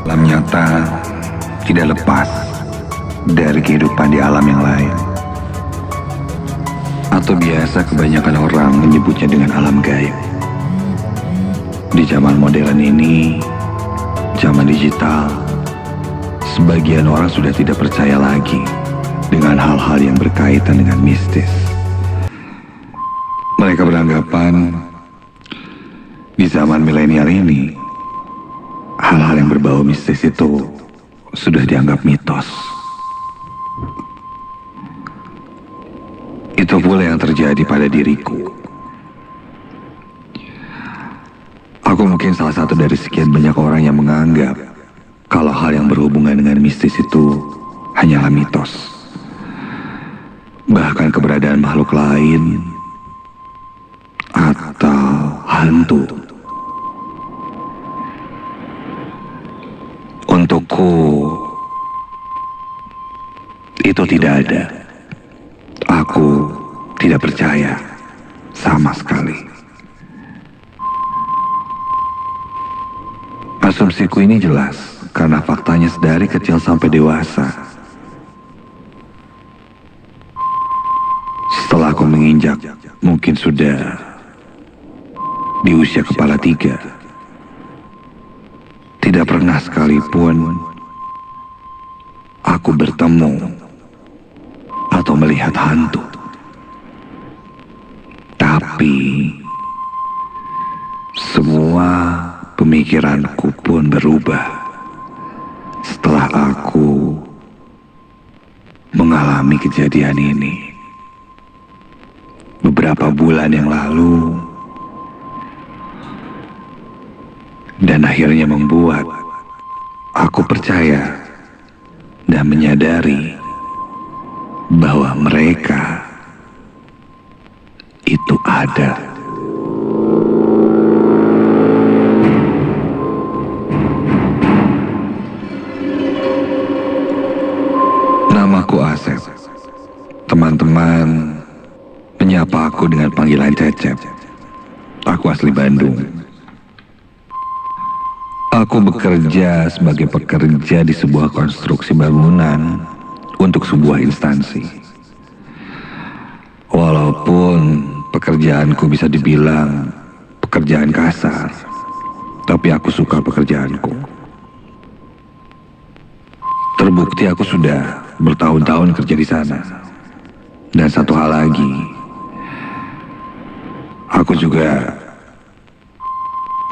Alam nyata tidak lepas dari kehidupan di alam yang lain. Atau biasa kebanyakan orang menyebutnya dengan alam gaib. Di zaman modern ini, zaman digital, sebagian orang sudah tidak percaya lagi dengan hal-hal yang berkaitan dengan mistis. Mereka beranggapan di zaman milenial ini, hal-hal yang berbau mistis itu sudah dianggap mitos. Itu pula yang terjadi pada diriku. Aku mungkin salah satu dari sekian banyak orang yang menganggap kalau hal yang berhubungan dengan mistis itu hanyalah mitos. Bahkan keberadaan makhluk lain atau hantu. Untukku, itu tidak ada. Aku tidak percaya sama sekali. Asumsiku ini jelas karena faktanya sedari kecil sampai dewasa. Setelah aku menginjak, mungkin sudah di usia kepala 3, tidak pernah sekalipun aku bertemu atau melihat hantu. Tapi semua pemikiranku pun berubah setelah aku mengalami kejadian ini. Beberapa bulan yang lalu, dan akhirnya membuat aku percaya dan menyadari bahwa mereka itu ada. Namaku Asep. Teman-teman menyapa aku dengan panggilan Cecep. Aku asli Bandung. Aku bekerja sebagai pekerja di sebuah konstruksi bangunan untuk sebuah instansi. Walaupun pekerjaanku bisa dibilang pekerjaan kasar, tapi aku suka pekerjaanku. Terbukti aku sudah bertahun-tahun kerja di sana. Dan satu hal lagi, aku juga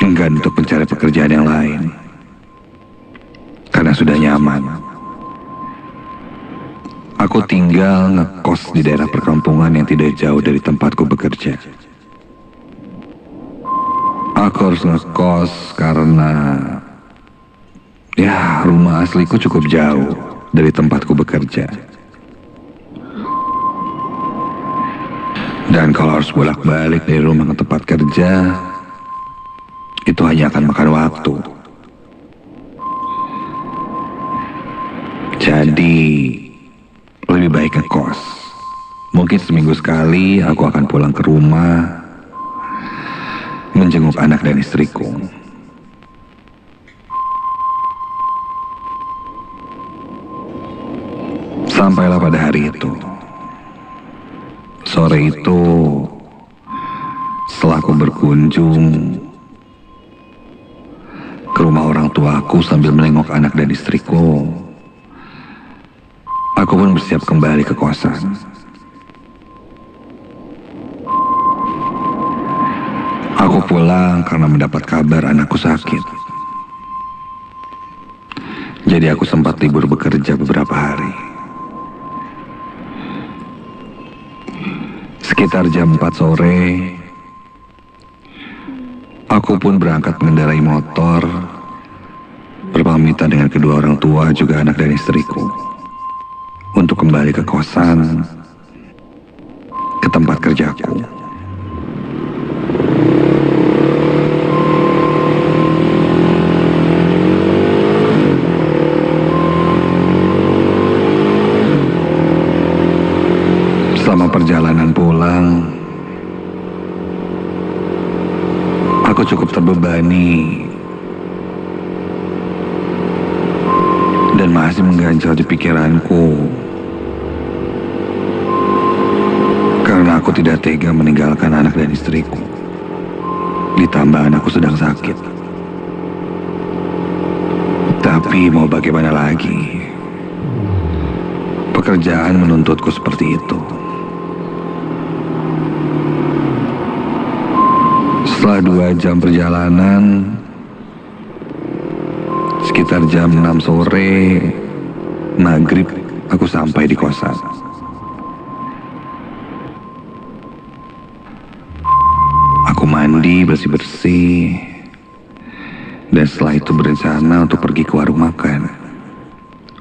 enggan untuk mencari pekerjaan yang lain karena sudah nyaman. Aku tinggal ngekos di daerah perkampungan yang tidak jauh dari tempatku bekerja. Aku harus ngekos karena rumah asliku cukup jauh dari tempatku bekerja. Dan kalau harus bolak-balik dari rumah ke tempat kerja, itu hanya akan makan waktu. Jadi lebih baik ngekos. Mungkin seminggu sekali aku akan pulang ke rumah, menjenguk anak dan istriku. Sampailah pada hari itu. Sore itu, setelah aku berkunjung ke rumah orang tuaku sambil menengok anak dan istriku, aku pun bersiap kembali ke kosan. Aku pulang karena mendapat kabar anakku sakit. Jadi aku sempat libur bekerja beberapa hari. Sekitar jam 4 sore, aku pun berangkat mengendarai motor, berpamitan dengan kedua orang tua juga anak dan istriku, untuk kembali ke kosan, ke tempat kerjaku. Selama perjalanan pulang, aku cukup terbebani dan masih mengganjal di pikiranku. Karena aku tidak tega meninggalkan anak dan istriku. Ditambah anakku sedang sakit. Tapi mau bagaimana lagi? Pekerjaan menuntutku seperti itu. Setelah 2 jam perjalanan, sekitar jam 6 sore, maghrib, aku sampai di kosan. Aku mandi, bersih-bersih, dan setelah itu berencana untuk pergi ke warung makan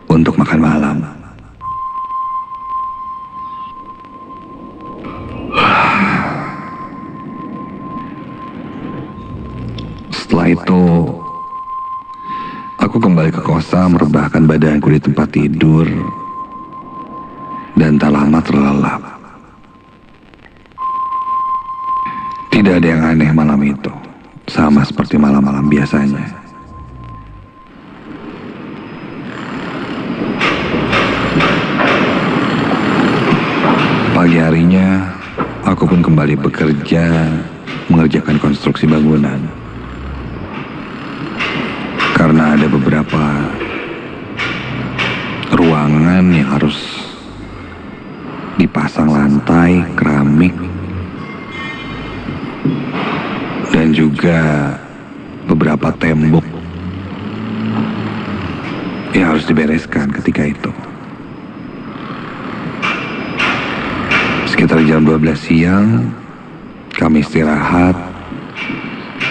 untuk makan malam. Setelah itu, aku kembali ke kosan, merebahkan badanku di tempat tidur, dan tak lama terlelap. Tidak ada yang aneh malam itu, sama seperti malam-malam biasanya. Pagi harinya, aku pun kembali bekerja, mengerjakan konstruksi bangunan. Karena ada beberapa ruangan yang harus dipasang lantai, keramik, dan juga beberapa tembok yang harus dibereskan ketika itu. Sekitar jam 12 siang, kami istirahat.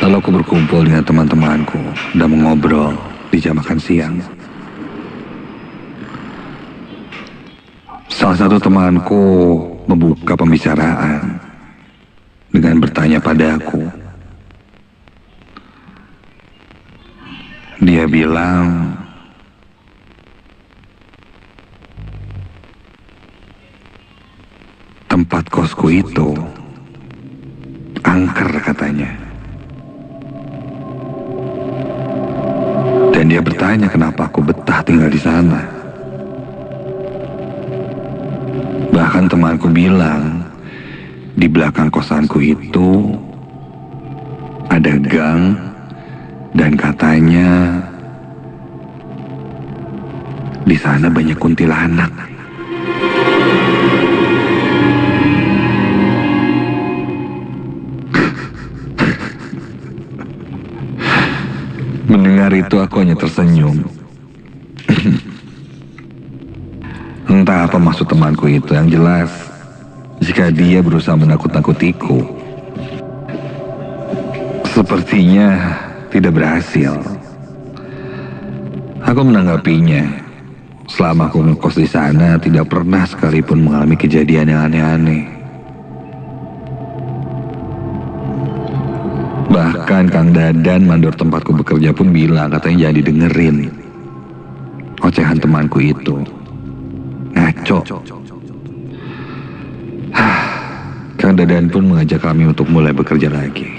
Lalu aku berkumpul dengan teman-temanku dan mengobrol di jam makan siang. Salah satu temanku membuka pembicaraan dengan bertanya padaku. Dia bilang, tempat kosku itu angker katanya. Dan dia bertanya kenapa aku betah tinggal di sana. Bahkan temanku bilang, di belakang kosanku itu ada gang dan katanya di sana banyak kuntilanak. Mendengar itu aku hanya tersenyum. Entah apa maksud temanku itu, yang jelas jika dia berusaha menakut-nakutiku, sepertinya tidak berhasil. Aku menanggapinya. Selama aku ngekos di sana, tidak pernah sekalipun mengalami kejadian yang aneh-aneh. Bahkan Kang Dadan, mandor tempatku bekerja pun bilang katanya jangan didengerin ocehan temanku itu. Ngaco. Kang Dadan pun mengajak kami untuk mulai bekerja lagi.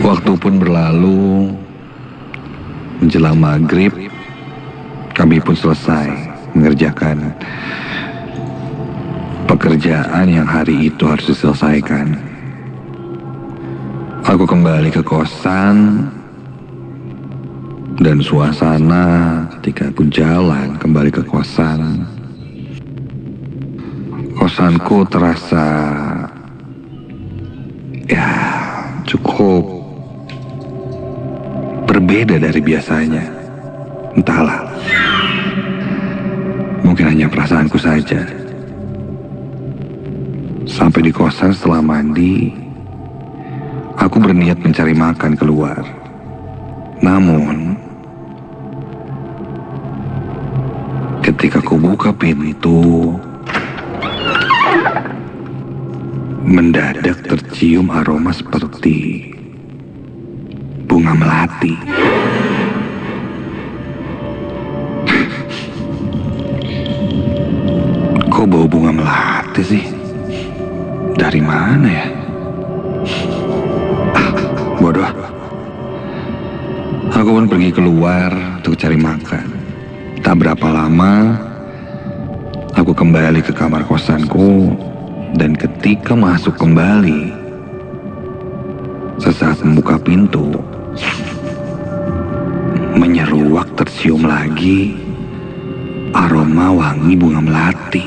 Waktu pun berlalu, menjelang maghrib, kami pun selesai mengerjakan pekerjaan yang hari itu harus diselesaikan. Aku kembali ke kosan, dan suasana ketika aku jalan kembali ke kosan, kosanku terasa ya cukup berbeda dari biasanya. Entahlah, mungkin hanya perasaanku saja. Sampai di kosan setelah mandi, aku berniat mencari makan keluar. Namun, ketika aku buka pintu, mendadak tercium aroma seperti bunga melati. mati sih. Dari mana ya? Bodoh. Aku pun pergi keluar untuk cari makan. Tak berapa lama, aku kembali ke kamar kosanku, dan ketika masuk kembali, sesaat membuka pintu, menyeruak tercium lagi aroma wangi bunga melati.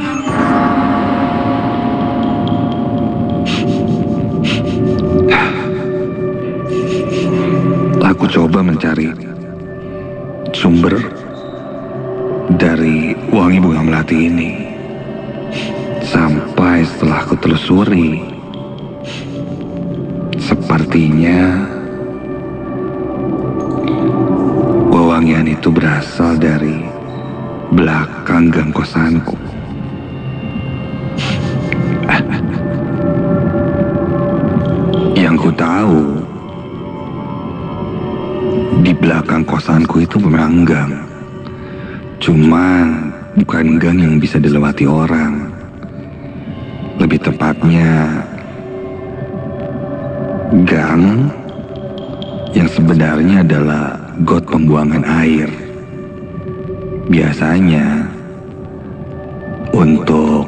Aku coba mencari sumber dari wangi bunga melati ini. Sampai setelah aku telusuri, sepertinya wewangian itu berasal dari belakang gang kosanku. Yang ku tahu, di belakang kosanku itu memang gang. Cuman bukan gang yang bisa dilewati orang. Lebih tepatnya, gang yang sebenarnya adalah got pembuangan air. Biasanya untuk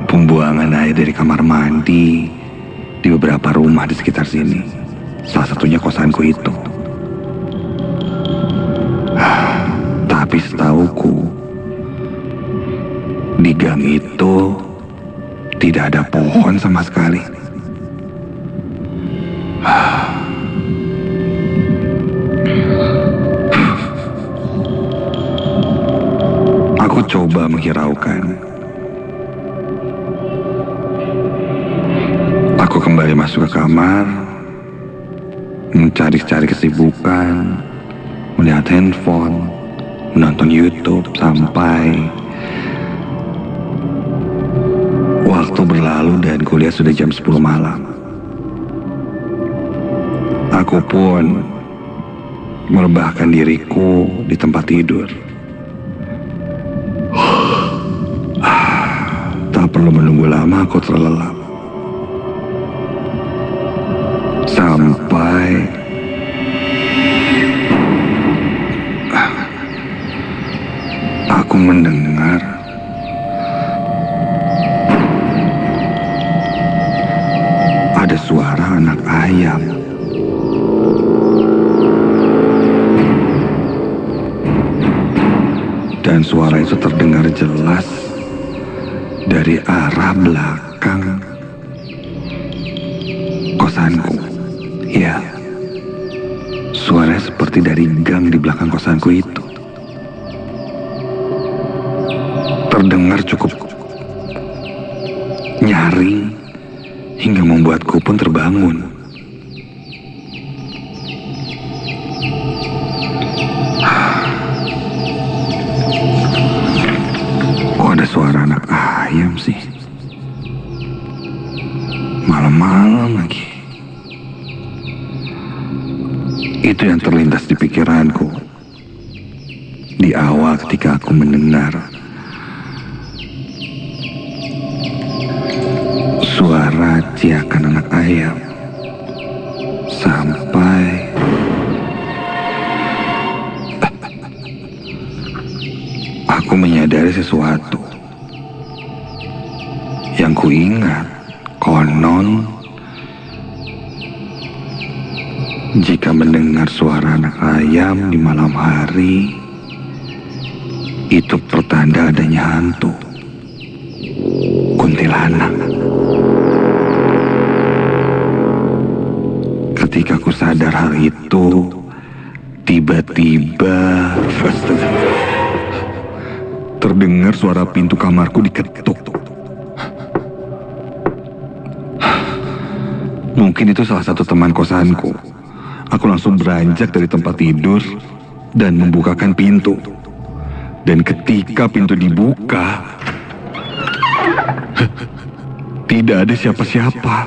pembuangan air dari kamar mandi di beberapa rumah di sekitar sini. Salah satunya kosanku itu. Tapi setauku, di gang itu tidak ada pohon sama sekali. Aku coba menghiraukan. Aku kembali masuk ke kamar, mencari-cari kesibukan, melihat handphone, menonton YouTube sampai waktu berlalu dan kuliah sudah jam 10 malam. Aku pun merebahkan diriku di tempat tidur. Tak perlu menunggu lama, aku terlelap. Sampai aku mendengar ada suara anak ayam. Dan suara itu terdengar jelas dari arah belakang kosanku. Ya, suaranya seperti dari gang di belakang kosanku itu. Terdengar cukup nyaring hingga membuatku pun terbangun. Kok ada suara anak ayam sih? Malam-malam lagi. Itu yang terlintas di pikiranku di awal ketika aku mendengar suara ciakan anak ayam. Sampai aku menyadari sesuatu yang kuingat. Konon, jika mendengar suara anak ayam di malam hari, itu pertanda adanya hantu, kuntilanak. Ketika ku sadar hal itu, tiba-tiba terdengar suara pintu kamarku diketuk. Mungkin itu salah satu teman kosanku. Aku langsung beranjak dari tempat tidur dan membukakan pintu. Dan ketika pintu dibuka, tidak ada siapa-siapa.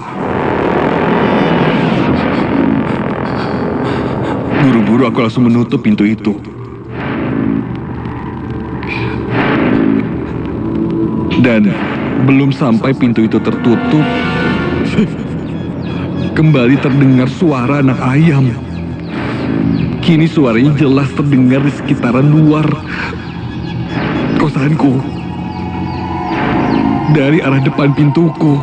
Buru-buru aku langsung menutup pintu itu. Dan Belum sampai pintu itu tertutup, kembali terdengar suara anak ayam. Kini suaranya jelas terdengar di sekitaran luar kosanku, dari arah depan pintuku.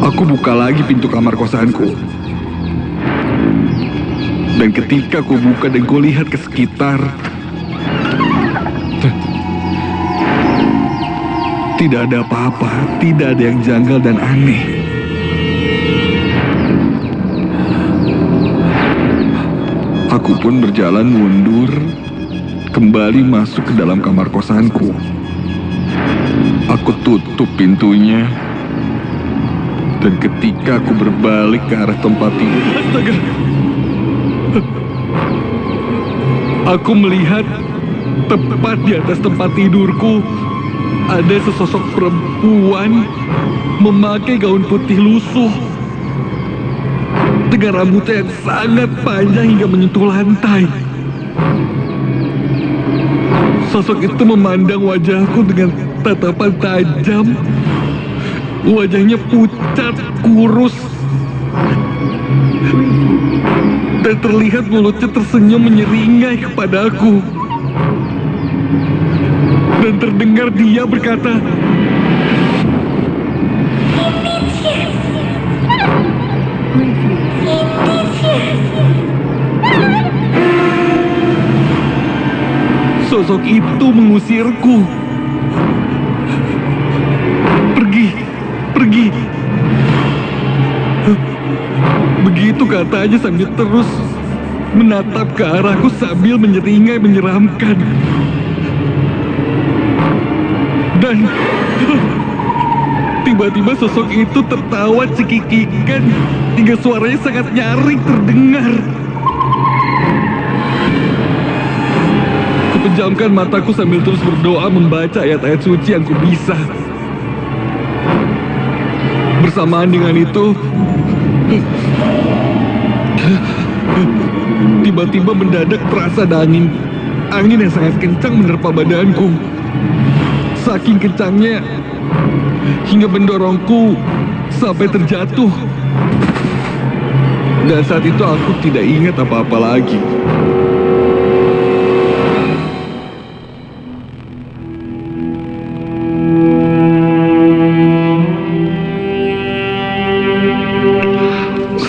Aku buka lagi pintu kamar kosanku. Dan ketika ku buka dan ku lihat ke sekitar, tidak ada apa-apa, tidak ada yang janggal dan aneh. Aku pun berjalan mundur, kembali masuk ke dalam kamar kosanku. Aku tutup pintunya, dan ketika aku berbalik ke arah tempat tidur, astaga! Aku melihat tepat di atas tempat tidurku ada sesosok perempuan memakai gaun putih lusuh dengan rambutnya yang sangat panjang hingga menyentuh lantai. Sosok itu memandang wajahku dengan tatapan tajam. Wajahnya pucat, kurus, dan terlihat mulutnya tersenyum menyeringai kepadaku. Dan terdengar dia berkata, sosok itu mengusirku. Pergi, pergi. Begitu katanya sambil terus menatap ke arahku sambil menyeringai menyeramkan. Dan tiba-tiba sosok itu tertawa cekikikan hingga suaranya sangat nyaring terdengar. Kupejamkan mataku sambil terus berdoa membaca ayat-ayat suci yang kubisa. Bersamaan dengan itu, tiba-tiba mendadak terasa ada angin yang sangat kencang menerpa badanku. Saking kencangnya hingga mendorongku sampai terjatuh. Dan saat itu aku tidak ingat apa-apa lagi.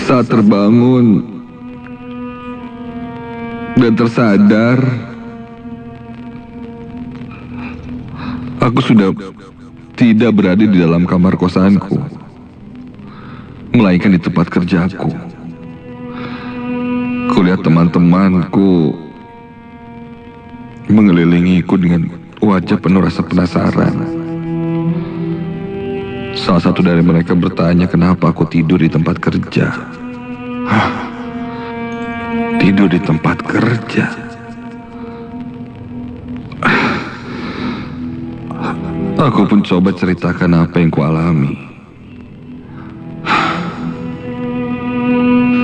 Saat terbangun dan tersadar, aku sudah tidak berada di dalam kamar kosanku, melainkan di tempat kerjaku. Kulihat teman-temanku mengelilingiku dengan wajah penuh rasa penasaran. Salah satu dari mereka bertanya kenapa aku tidur di tempat kerja. Hah? Tidur di tempat kerja? Aku pun coba ceritakan apa yang kualami.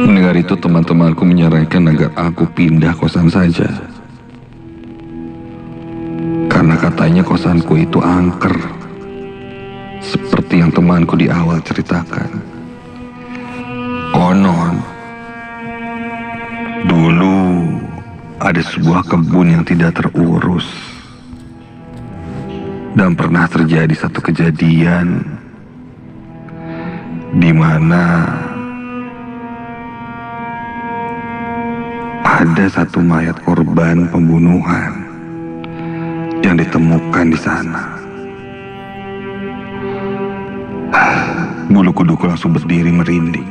Mendengar itu teman-temanku menyarankan agar aku pindah kosan saja. Karena katanya kosanku itu angker. Seperti yang temanku di awal ceritakan. Konon, dulu ada sebuah kebun yang tidak terurus. Dan pernah terjadi satu kejadian di mana ada satu mayat korban pembunuhan yang ditemukan di sana. Bulu kuduku langsung berdiri merinding.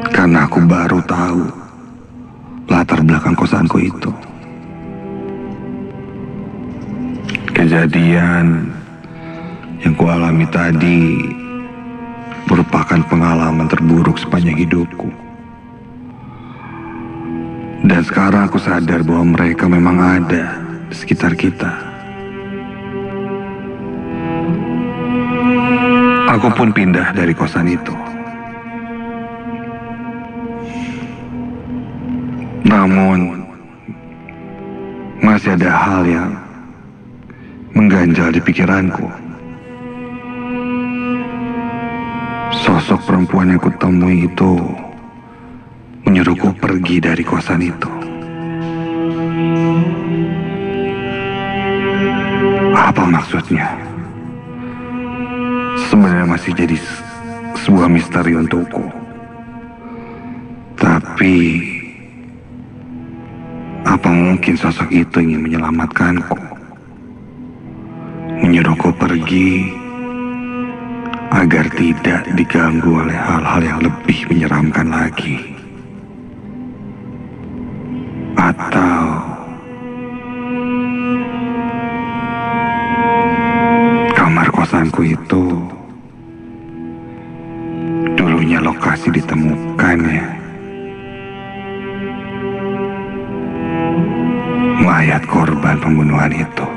Karena aku baru tahu latar belakang kosanku itu. Kejadian yang kualami tadi merupakan pengalaman terburuk sepanjang hidupku. Dan sekarang aku sadar bahwa mereka memang ada di sekitar kita. Aku pun pindah dari kosan itu. Namun, masih ada hal yang mengganjal di pikiranku. Sosok perempuan yang kutemui itu menyuruhku pergi dari kosan itu. Apa maksudnya? Sebenarnya masih jadi sebuah misteri untukku. Tapi, apa mungkin sosok itu ingin menyelamatkanku? Menyuruhku pergi agar tidak diganggu oleh hal-hal yang lebih menyeramkan lagi. Atau kamar kosanku itu dulunya lokasi ditemukannya mayat korban pembunuhan itu.